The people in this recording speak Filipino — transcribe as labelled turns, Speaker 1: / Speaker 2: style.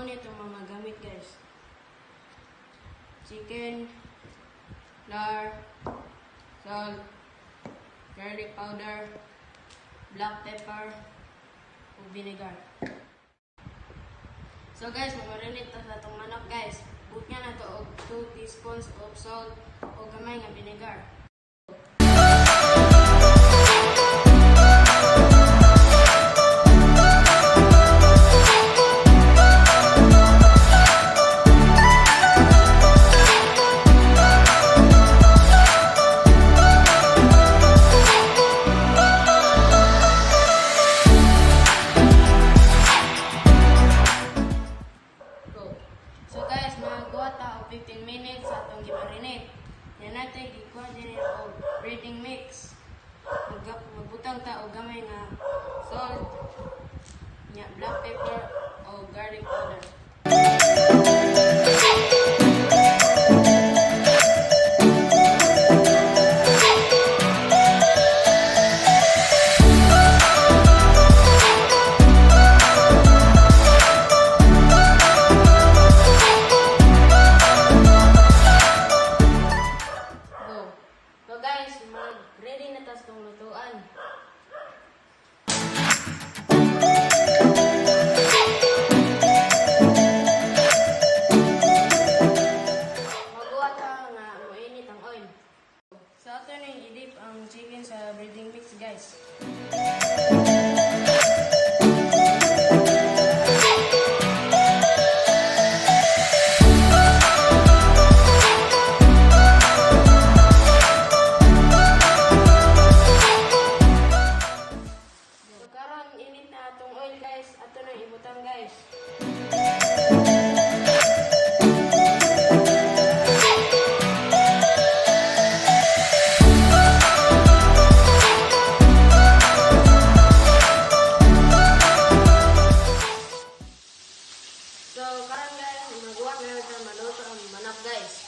Speaker 1: muna itong mga gamit guys. Chicken, flour, salt, garlic powder, black pepper, ug vinegar. So guys, mamarinate ta sa itong manok guys. Butnya na to og 2 teaspoons of salt o gamay nga vinegar. So guys, magawa ta og 15 minutes sa atong gimarinate. Yan natin gikuha din og breading mix. Magbutang ta og gamay nga salt, nya black pepper o garlic powder. So guys, ready na tas tong lutuan. Magawa ta nga mainit ang oil. So ato na i-dip ang chicken sa breading mix guys. Init na atong oil guys, ato na ibutang guys. So karon guys, magawa na natin maluto ang manok guys.